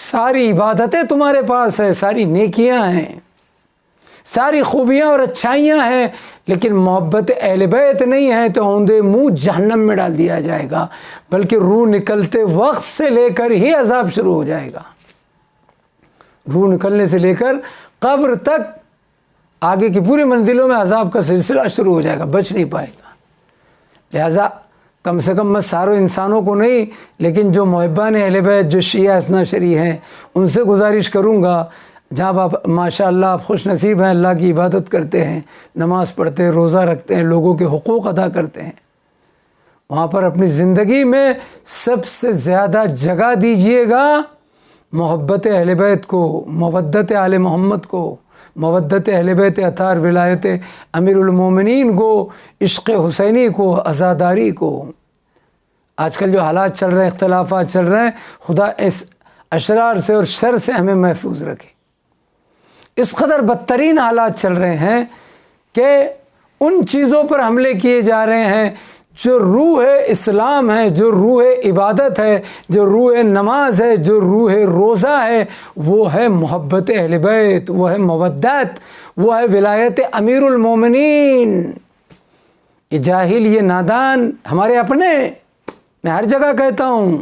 ساری عبادتیں تمہارے پاس ہے، ساری نیکیاں ہیں، ساری خوبیاں اور اچھائیاں ہیں، لیکن محبت اہل بیت نہیں ہے تو اوندے منہ جہنم میں ڈال دیا جائے گا، بلکہ روح نکلتے وقت سے لے کر ہی عذاب شروع ہو جائے گا۔ روح نکلنے سے لے کر قبر تک آگے کی پوری منزلوں میں عذاب کا سلسلہ شروع ہو جائے گا، بچ نہیں پائے گا۔ لہٰذا کم سے کم میں ساروں انسانوں کو نہیں، لیکن جو محبان اہل بیت، جو شیعہ اثنا شری ہیں، ان سے گزارش کروں گا، جہاں آپ ماشاء اللہ آپ خوش نصیب ہیں، اللہ کی عبادت کرتے ہیں، نماز پڑھتے ہیں، روزہ رکھتے ہیں، لوگوں کے حقوق ادا کرتے ہیں، وہاں پر اپنی زندگی میں سب سے زیادہ جگہ دیجئے گا محبت اہل بیت کو، مودت آل محمد کو، مودت اہل بیت اطہار، ولایت امیر المومنین کو، عشق حسینی کو، عزاداری کو۔ آج کل جو حالات چل رہے ہیں، اختلافات چل رہے ہیں، خدا اس اشرار سے اور شر سے ہمیں محفوظ رکھے۔ اس قدر بدترین حالات چل رہے ہیں کہ ان چیزوں پر حملے کیے جا رہے ہیں جو روح اسلام ہے، جو روح عبادت ہے، جو روح نماز ہے، جو روح روزہ ہے، وہ ہے محبت اہل بیت، وہ ہے مودت، وہ ہے ولایت امیر المومنین۔ یہ جاہل، یہ نادان ہمارے اپنے، میں ہر جگہ کہتا ہوں،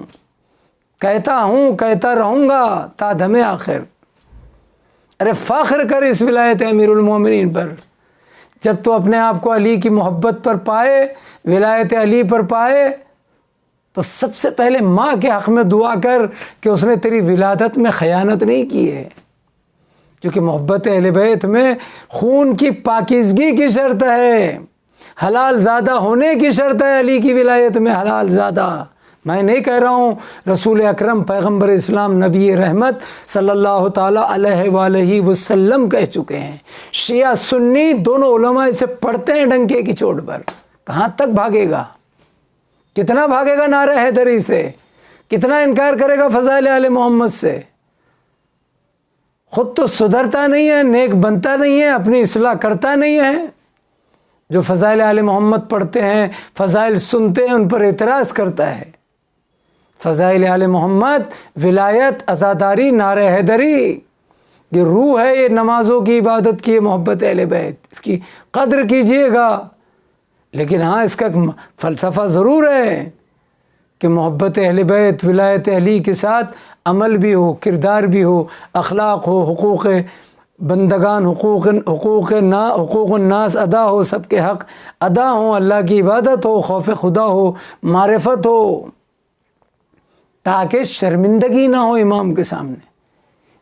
کہتا رہوں گا تا دم آخر۔ ارے فخر کر اس ولایت امیر المومنین پر۔ جب تو اپنے آپ کو علی کی محبت پر پائے، ولایت علی پر پائے، تو سب سے پہلے ماں کے حق میں دعا کر کہ اس نے تیری ولادت میں خیانت نہیں کی ہے، کیونکہ محبت اہل بیت میں خون کی پاکیزگی کی شرط ہے، حلال زادہ ہونے کی شرط ہے۔ علی کی ولایت میں حلال زادہ، میں نہیں کہہ رہا ہوں، رسول اکرم پیغمبر اسلام نبی رحمت صلی اللہ تعالیٰ علیہ وآلہ وسلم کہہ چکے ہیں۔ شیعہ سنی دونوں علماء اسے پڑھتے ہیں ڈنکے کی چوٹ پر۔ کہاں تک بھاگے گا؟ کتنا بھاگے گا نعرہ حیدری سے؟ کتنا انکار کرے گا فضائل آل محمد سے؟ خود تو سدھرتا نہیں ہے، نیک بنتا نہیں ہے، اپنی اصلاح کرتا نہیں ہے۔ جو فضائل آل محمد پڑھتے ہیں، فضائل سنتے ہیں، ان پر اعتراض کرتا ہے۔ فضائل آل محمد، ولایت، عزاداری، نعرہ حیدری، یہ روح ہے، یہ نمازوں کی عبادت کی محبت اہل بیت، اس کی قدر کیجئے گا۔ لیکن ہاں، اس کا ایک فلسفہ ضرور ہے کہ محبت اہل بیت، ولایت علی کے ساتھ عمل بھی ہو، کردار بھی ہو، اخلاق ہو، حقوق بندگان، حقوق الناس ادا ہو، سب کے حق ادا ہوں، اللہ کی عبادت ہو، خوف خدا ہو، معرفت ہو، تاکہ شرمندگی نہ ہو امام کے سامنے،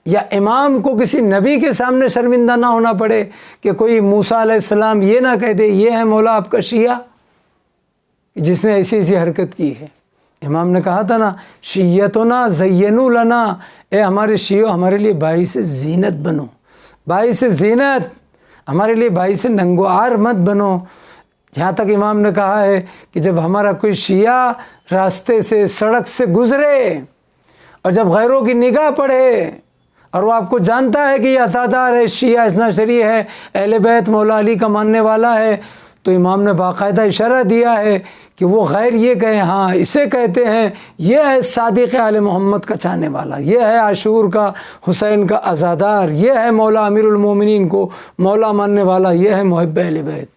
یا امام کو کسی نبی کے سامنے شرمندہ نہ ہونا پڑے کہ کوئی موسیٰ علیہ السلام یہ نہ کہہ دے یہ ہے مولا آپ کا شیعہ جس نے ایسی حرکت کی ہے۔ امام نے کہا تھا نا، شیعتنا زینوا لنا، اے ہمارے شیعوں ہمارے لیے باعث زینت بنو، باعث زینت، ہمارے لیے باعث ننگ و عار مت بنو۔ جہاں تک امام نے کہا ہے کہ جب ہمارا کوئی شیعہ راستے سے، سڑک سے گزرے اور جب غیروں کی نگاہ پڑے اور وہ آپ کو جانتا ہے کہ یہ عزادار ہے، شیعہ اثنا شری ہے، اہل بیت مولا علی کا ماننے والا ہے، تو امام نے باقاعدہ اشارہ دیا ہے کہ وہ غیر یہ کہیں ہاں اسے کہتے ہیں یہ ہے صادق آل محمد کا چاہنے والا، یہ ہے عاشور کا حسین کا عزادار، یہ ہے مولا امیر المومنین کو مولا ماننے والا، یہ ہے محب اہل بیت۔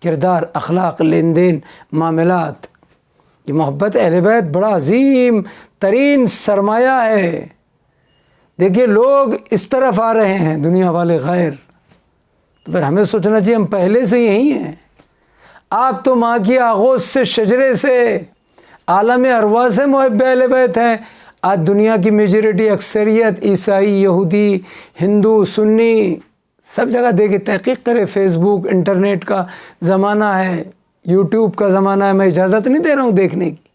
کردار، اخلاق، لین دین، معاملات، یہ محبت اہل بیت بڑا عظیم ترین سرمایہ ہے۔ دیکھیے لوگ اس طرف آ رہے ہیں دنیا والے غیر، تو پھر ہمیں سوچنا چاہیے ہم پہلے سے یہی ہیں۔ آپ تو ماں کی آغوش سے شجرے سے عالم ارواح سے محب اہل بیت ہیں۔ آج دنیا کی میجورٹی اکثریت عیسائی، یہودی، ہندو، سنی سب جگہ دیکھے، تحقیق کرے، فیس بک انٹرنیٹ کا زمانہ ہے، یوٹیوب کا زمانہ ہے، میں اجازت نہیں دے رہا ہوں دیکھنے کی،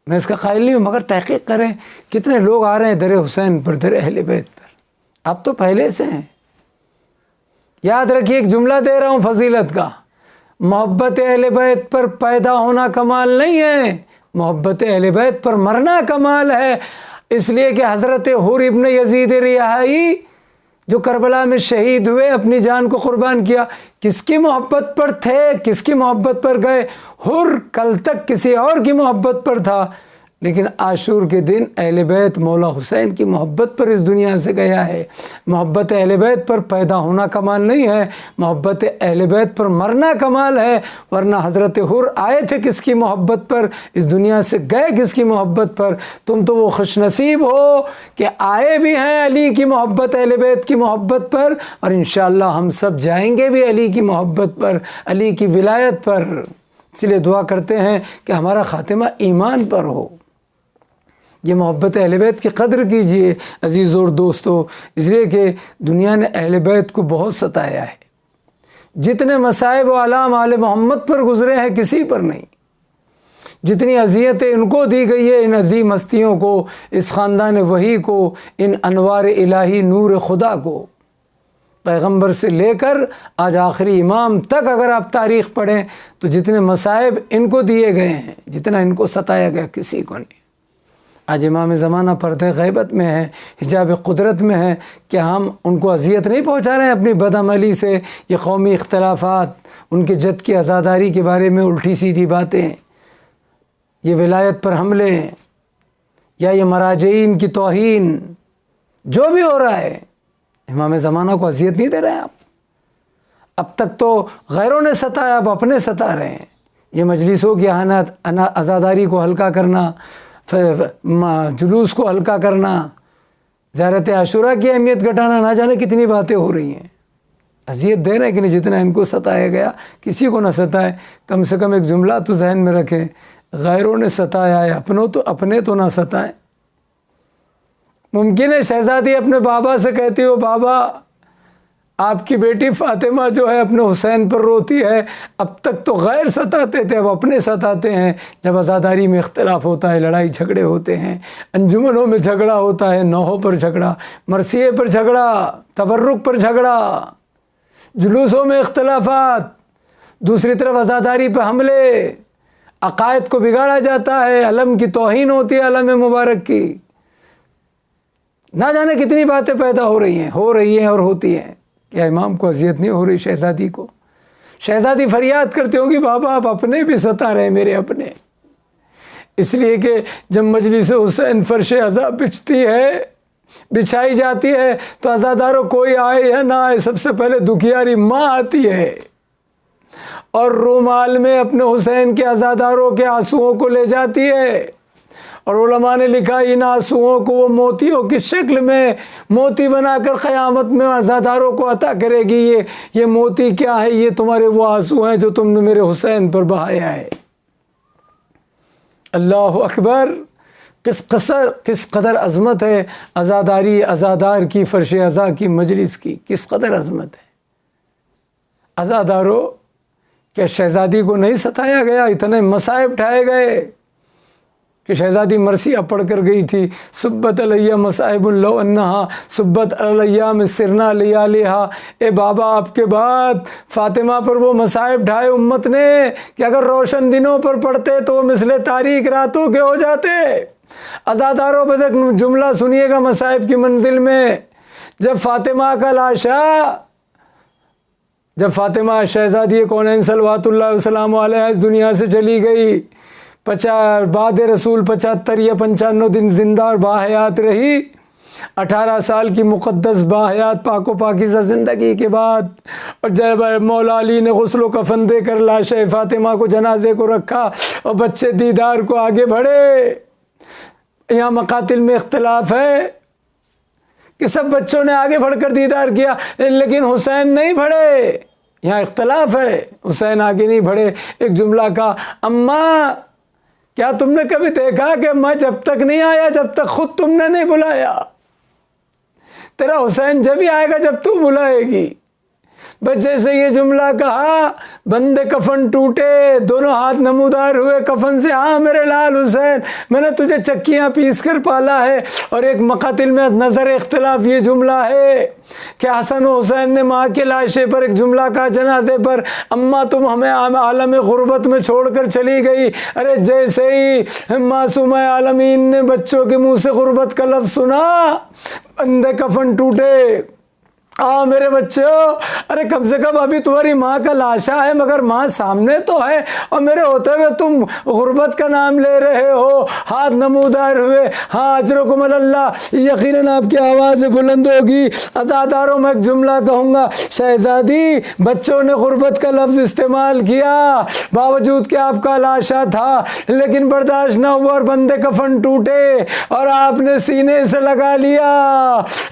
میں اس کا قائل نہیں ہوں، مگر تحقیق کریں کتنے لوگ آ رہے ہیں در حسین پر، در اہل بیت پر۔ اب تو پہلے سے ہیں۔ یاد رکھیے ایک جملہ دے رہا ہوں فضیلت کا، محبت اہل بیت پر پیدا ہونا کمال نہیں ہے، محبت اہل بیت پر مرنا کمال ہے۔ اس لیے کہ حضرت حر ابن یزید ریاحی جو کربلا میں شہید ہوئے، اپنی جان کو قربان کیا، کس کی محبت پر تھے، کس کی محبت پر گئے؟ حر کل تک کسی اور کی محبت پر تھا، لیکن عاشور کے دن اہل بیت مولا حسین کی محبت پر اس دنیا سے گیا ہے۔ محبت اہل بیت پر پیدا ہونا کمال نہیں ہے، محبت اہل بیت پر مرنا کمال ہے، ورنہ حضرت حر آئے تھے کس کی محبت پر، اس دنیا سے گئے کس کی محبت پر۔ تم تو وہ خوش نصیب ہو کہ آئے بھی ہیں علی کی محبت، اہل بیت کی محبت پر، اور انشاءاللہ ہم سب جائیں گے بھی علی کی محبت پر، علی کی ولایت پر۔ اس لیے دعا کرتے ہیں کہ ہمارا خاتمہ ایمان پر ہو۔ یہ محبت اہل بیت کی قدر کیجئے عزیز اور دوستو، اس لیے کہ دنیا نے اہل بیت کو بہت ستایا ہے۔ جتنے مصائب و آلام آل محمد پر گزرے ہیں کسی پر نہیں، جتنی اذیتیں ان کو دی گئی ہے، ان عظیم ہستیوں کو، اس خاندان وحی کو، ان انوار الہی نور خدا کو، پیغمبر سے لے کر آج آخری امام تک اگر آپ تاریخ پڑھیں تو جتنے مصائب ان کو دیے گئے ہیں، جتنا ان کو ستایا گیا کسی کو نہیں۔ آج امام زمانہ پردہ غیبت میں ہے، حجاب قدرت میں ہے، کہ ہم ان کو اذیت نہیں پہنچا رہے ہیں اپنی بدعملی سے؟ یہ قومی اختلافات، ان کے جد کی عزاداری کے بارے میں الٹی سیدھی باتیں، یہ ولایت پر حملے، یا یہ مراجعین کی توہین، جو بھی ہو رہا ہے، امام زمانہ کو اذیت نہیں دے رہے ہیں آپ؟ اب تک تو غیروں نے ستایا، اب اپنے ستا رہے ہیں۔ یہ مجلسوں کی عزاداری کو ہلکا کرنا، جلوس کو ہلکا کرنا، زیارت عاشورہ کی اہمیت گھٹانا، نہ جانے کتنی باتیں ہو رہی ہیں۔ اذیت دے رہے ہیں کہ نہیں، جتنا ان کو ستایا گیا کسی کو نہ ستائے۔ کم سے کم ایک جملہ تو ذہن میں رکھیں، غیروں نے ستایا ہے، اپنے تو نہ ستائیں۔ ممکن ہے شہزادی اپنے بابا سے کہتی ہو، بابا آپ کی بیٹی فاطمہ جو ہے اپنے حسین پر روتی ہے، اب تک تو غیر ستاتے تھے، اب اپنے ستاتے ہیں۔ جب عزاداری میں اختلاف ہوتا ہے، لڑائی جھگڑے ہوتے ہیں، انجمنوں میں جھگڑا ہوتا ہے، نوحوں پر جھگڑا، مرثیے پر جھگڑا، تبرک پر جھگڑا، جلوسوں میں اختلافات، دوسری طرف عزاداری پہ حملے، عقائد کو بگاڑا جاتا ہے، علم کی توہین ہوتی ہے، علم مبارک کی، نہ جانے کتنی باتیں پیدا ہو رہی ہیں اور ہوتی ہیں۔ کیا امام کو اذیت نہیں ہو رہی؟ شہزادی کو؟ شہزادی فریاد کرتے ہوں گی، بابا آپ اپنے بھی ستا رہے ہیں، میرے اپنے۔ اس لیے کہ جب مجلس حسین فرش عزا بچھائی جاتی ہے تو عزاداروں کوئی آئے یا نہ آئے، سب سے پہلے دکھیاری ماں آتی ہے اور رومال میں اپنے حسین کے عزاداروں کے آنسوؤں کو لے جاتی ہے، اور علماء نے لکھا ان آنسوؤں کو وہ موتیوں کی شکل میں موتی بنا کر قیامت میں عزاداروں کو عطا کرے گی۔ یہ موتی کیا ہے؟ یہ تمہارے وہ آنسو ہیں جو تم نے میرے حسین پر بہایا ہے۔ اللہ اکبر! کس قدر عظمت ہے عزاداری، عزادار کی، فرش عزا کی، مجلس کی، کس قدر عظمت ہے۔ عزاداروں، کیا شہزادی کو نہیں ستایا گیا؟ اتنے مصائب ڈھائے گئے کہ شہزادی مرثیہ پڑھ کر گئی تھی، سبت علیہ مصائب لو انہا سبت علیہ میں سرنا لیالہا۔ اے بابا، آپ کے بعد فاطمہ پر وہ مصائب ڈھائے امت نے کہ اگر روشن دنوں پر پڑھتے تو وہ مثل تاریک راتوں کے ہو جاتے۔ عزاداروں پر ایک جملہ سنیے گا مصائب کی منزل میں، جب فاطمہ کا لاشا جب فاطمہ شہزادی کونین صلوات اللہ وسلام علیہ اس دنیا سے چلی گئی، بعد رسول 75 یا 95 دن زندہ اور باحیات رہی، 18 سال کی مقدس باحیات پاک و پاکیزہ زندگی کے بعد، اور جب مولا علی نے غسل و کفن دے کر لاش فاطمہ کو جنازے کو رکھا اور بچے دیدار کو آگے بڑھے، یہاں مقاتل میں اختلاف ہے کہ سب بچوں نے آگے بڑھ کر دیدار کیا لیکن حسین نہیں بڑھے، یہاں اختلاف ہے، حسین آگے نہیں بڑھے۔ ایک جملہ کہا، اماں کیا تم نے کبھی دیکھا کہ میں جب تک نہیں آیا جب تک خود تم نے نہیں بلایا، تیرا حسین جب ہی آئے گا جب تو بلائے گی۔ بچے سے یہ جملہ کہا، بندے کفن ٹوٹے، دونوں ہاتھ نمودار ہوئے کفن سے، ہاں میرے لال حسین میں نے تجھے چکیاں پیس کر پالا ہے۔ اور ایک مقاتل میں نظر اختلاف یہ جملہ ہے کہ حسن و حسین نے ماں کے لاشے پر ایک جملہ کہا جنازے پر، اماں تم ہمیں عالم غربت میں چھوڑ کر چلی گئی۔ ارے جیسے ہی معصومہ عالمین نے بچوں کے منہ سے غربت کا لفظ سنا، بندے کفن ٹوٹے۔ میرے بچوں، ارے کم سے کم ابھی تمہاری ماں کا لاشا ہے مگر ماں سامنے تو ہے، اور میرے ہوتے ہوئے تم غربت کا نام لے رہے ہو۔ ہاتھ نمودار ہوئے، ہاں اجرکم اللہ، یقیناً آپ کی آواز بلند ہوگی۔ عزاداروں میں ایک جملہ کہوں گا، شہزادی بچوں نے غربت کا لفظ استعمال کیا باوجود کہ آپ کا لاشا تھا، لیکن برداشت نہ ہوا اور بندے کفن ٹوٹے اور آپ نے سینے سے لگا لیا۔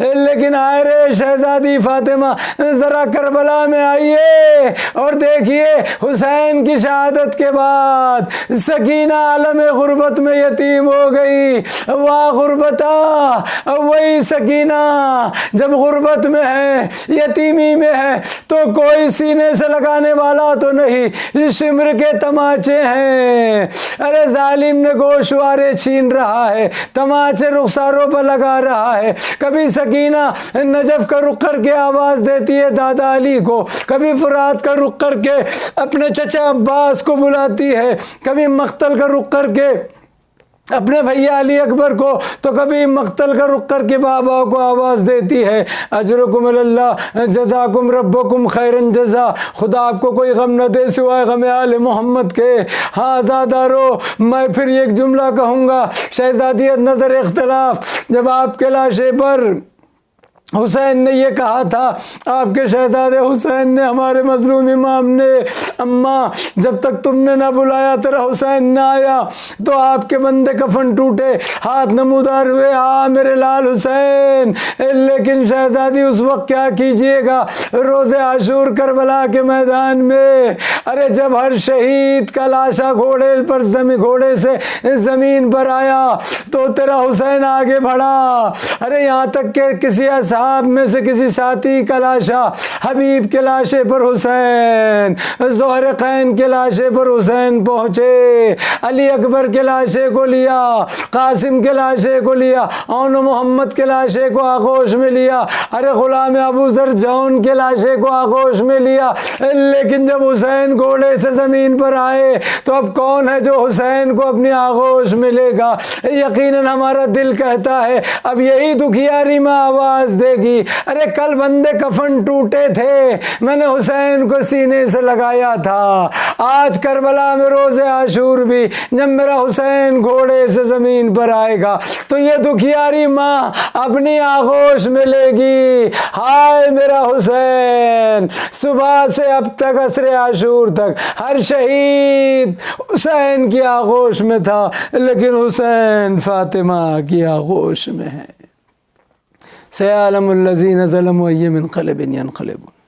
لیکن آئے رے شہزادی فاطمہ، ذرا کربلا میں آئیے اور دیکھیے حسین کی شہادت کے بعد سکینہ عالم غربت میں یتیم ہو گئی۔ واہ غربتا، وہی سکینہ جب غربت میں ہے، یتیمی میں ہے تو کوئی سینے سے لگانے والا تو نہیں، شمر کے تماچے ہیں۔ ارے ظالم نے گوشوارے چھین رہا ہے، تماچے رخساروں پر لگا رہا ہے۔ کبھی سکینہ نجف کا رخ کر کے آواز دیتی ہے دادا علی کو، کبھی فرات کا رخ کر کے اپنے چچا عباس کو بلاتی ہے، کبھی مقتل کا رخ کر کے اپنے بھیا علی اکبر کو، تو کبھی مقتل کا رخ کر کے بابا کو آواز دیتی ہے۔ اجرکم اللہ، جزاکم ربکم خیرن جزا، خدا آپ کو کوئی غم نہ دے سوائے غم آل محمد کے۔ ہاں عزادارو، میں پھر ایک جملہ کہوں گا، شہزادیت نظر اختلاف، جب آپ کے لاشے پر حسین نے یہ کہا تھا، آپ کے شہزادے حسین نے، ہمارے مظلوم امام نے، اماں جب تک تم نے نہ بلایا تیرا حسین نہ آیا تو آپ کے بندے کفن ٹوٹے، ہاتھ نمودار ہوئے، ہاں میرے لال حسین۔ لیکن شہزادی اس وقت کیا کیجئے گا، روز عاشور کربلا کے میدان میں، ارے جب ہر شہید کا لاشا گھوڑے سے زمین پر آیا تو تیرا حسین آگے بڑھا۔ ارے یہاں تک کہ کسی اصحاب میں سے کسی ساتھی کا لاشا، حبیب کے لاشے پر حسین، زہرقین کے لاشے پر حسین پہنچے، علی اکبر کے لاشے کو لیا، قاسم کے لاشے کو لیا، اون محمد کے لاشے کو آغوش میں لیا، ارے غلام ابو ذر جون کے لاشے کو آغوش میں لیا۔ لیکن جب حسین گھوڑے سے زمین پر آئے تو اب کون ہے جو حسین کو اپنی آغوش میں لے گا؟ یقیناً ہمارا دل کہتا ہے اب یہی دکھیاری میں آواز دے گی، ارے کل بندے کفن ٹوٹے تھے، میں نے حسین کو سینے سے لگایا تھا، آج کربلا میں روز عاشور بھی جب میرا حسین گھوڑے سے زمین پر آئے گا تو یہ دکھیاری ماں اپنی آغوش میں لے گی، ہائے میرا حسین۔ صبح سے اب تک عصر عاشور تک ہر شہید حسین کی آغوش میں تھا، لیکن حسین فاطمہ کی آغوش میں ہے۔ سيعلم الذين ظلموا أي منقلب ينقلبون۔